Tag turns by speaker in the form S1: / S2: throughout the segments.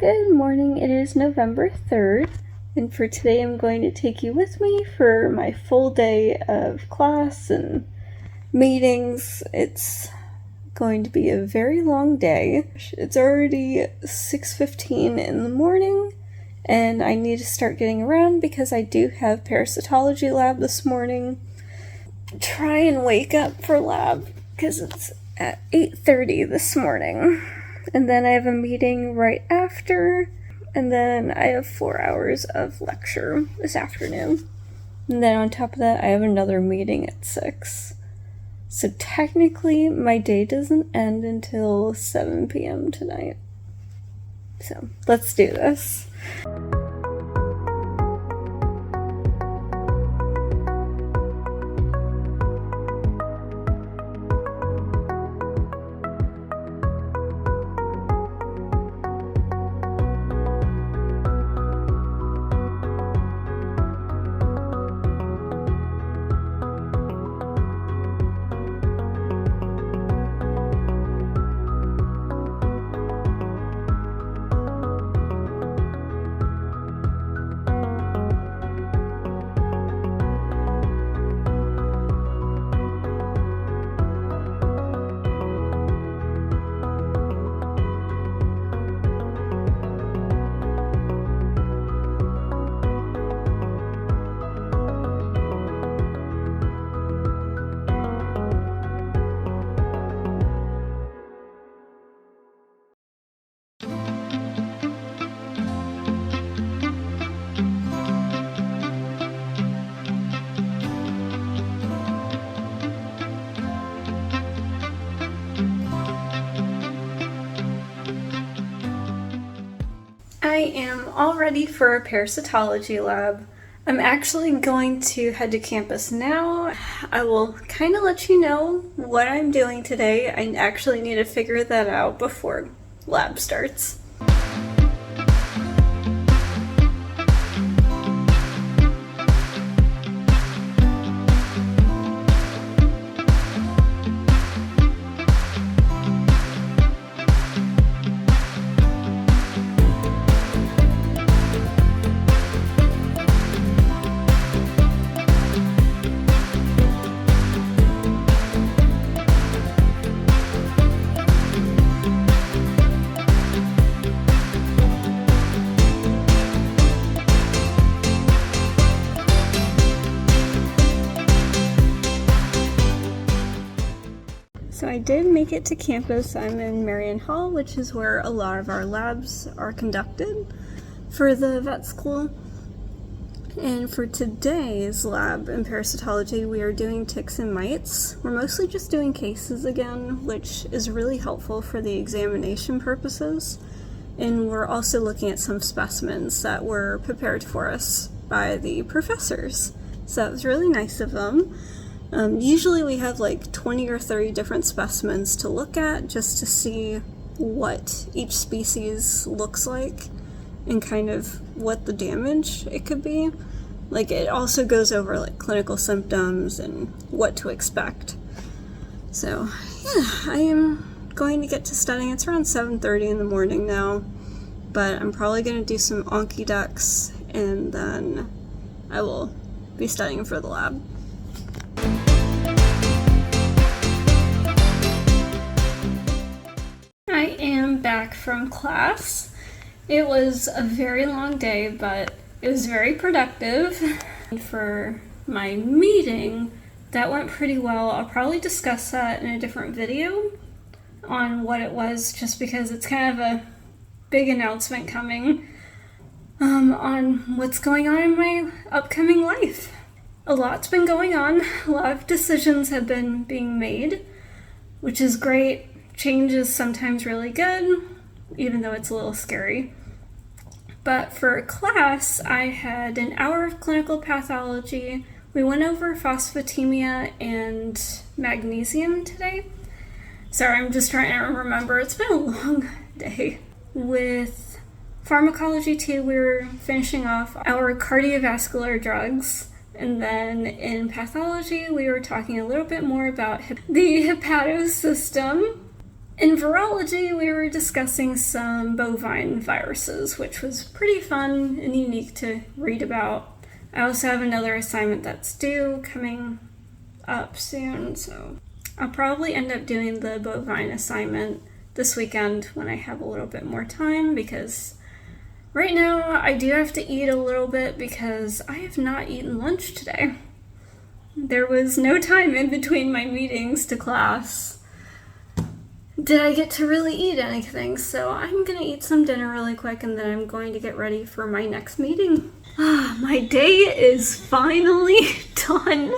S1: Good morning, it is November 3rd, and for today I'm going to take you with me for my full day of class and meetings. It's going to be a very long day. It's already 6:15 in the morning, and I need to start getting around because I do have parasitology lab this morning. Try and wake up for lab because it's at 8:30 this morning. And then I have a meeting right after, and then I have 4 hours of lecture this afternoon. And then on top of that, I have another meeting at 6. So technically, my day doesn't end until 7 p.m. tonight. So let's do this. I am all ready for a parasitology lab. I'm actually going to head to campus now. I will kind of let you know what I'm doing today. I actually need to figure that out before lab starts. So I did make it to campus. I'm in Marion Hall, which is where a lot of our labs are conducted for the vet school. And for today's lab in parasitology, we are doing ticks and mites. We're mostly just doing cases again, which is really helpful for the examination purposes. And we're also looking at some specimens that were prepared for us by the professors. So it was really nice of them. Usually we have like 20 or 30 different specimens to look at just to see what each species looks like and kind of what the damage it could be. Like it also goes over like clinical symptoms and what to expect. So yeah, I am going to get to studying. It's around 7:30 in the morning now, but I'm probably going to do some Onkiducks and then I will be studying for the lab. I am back from class. It was a very long day, but it was very productive. And for my meeting, that went pretty well. I'll probably discuss that in a different video on what it was, just because it's kind of a big announcement coming on what's going on in my upcoming life. A lot's been going on. A lot of decisions have been being made, which is great. Change is sometimes really good, even though it's a little scary. But for class, I had an hour of clinical pathology. We went over phosphatemia and magnesium today. Sorry, I'm just trying to remember. It's been a long day. With pharmacology too, we were finishing off our cardiovascular drugs. And then in pathology, we were talking a little bit more about the hepatosystem. In virology, we were discussing some bovine viruses, which was pretty fun and unique to read about. I also have another assignment that's due coming up soon, so I'll probably end up doing the bovine assignment this weekend when I have a little bit more time, because right now I do have to eat a little bit because I have not eaten lunch today. There was no time in between my meetings to class. Did I get to really eat anything? So I'm gonna eat some dinner really quick and then I'm going to get ready for my next meeting. My day is finally done.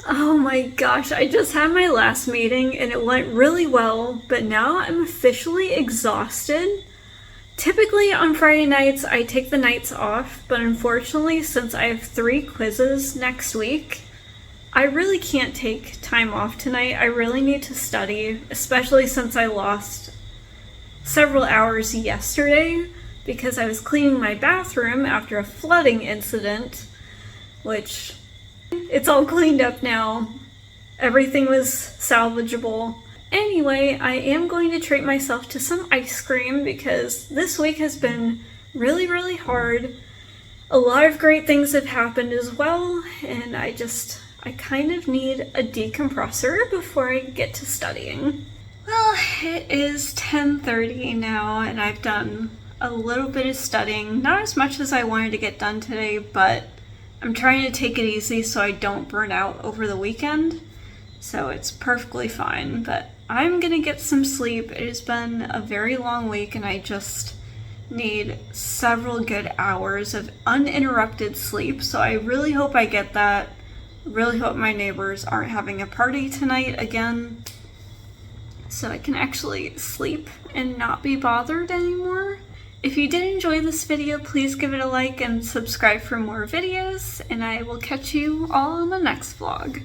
S1: Oh my gosh, I just had my last meeting and it went really well, but now I'm officially exhausted. Typically on Friday nights I take the nights off, but unfortunately since I have 3 quizzes next week, I really can't take time off tonight. I really need to study, especially since I lost several hours yesterday because I was cleaning my bathroom after a flooding incident, which it's all cleaned up now. Everything was salvageable. Anyway, I am going to treat myself to some ice cream because this week has been really, really hard. A lot of great things have happened as well, and I kind of need a decompressor before I get to studying. Well, it is 10:30 now, and I've done a little bit of studying. Not as much as I wanted to get done today, but I'm trying to take it easy so I don't burn out over the weekend. So it's perfectly fine, but I'm gonna get some sleep. It has been a very long week, and I just need several good hours of uninterrupted sleep, so I really hope I get that. Really hope my neighbors aren't having a party tonight again, so I can actually sleep and not be bothered anymore. If you did enjoy this video, please give it a like and subscribe for more videos, and I will catch you all in the next vlog.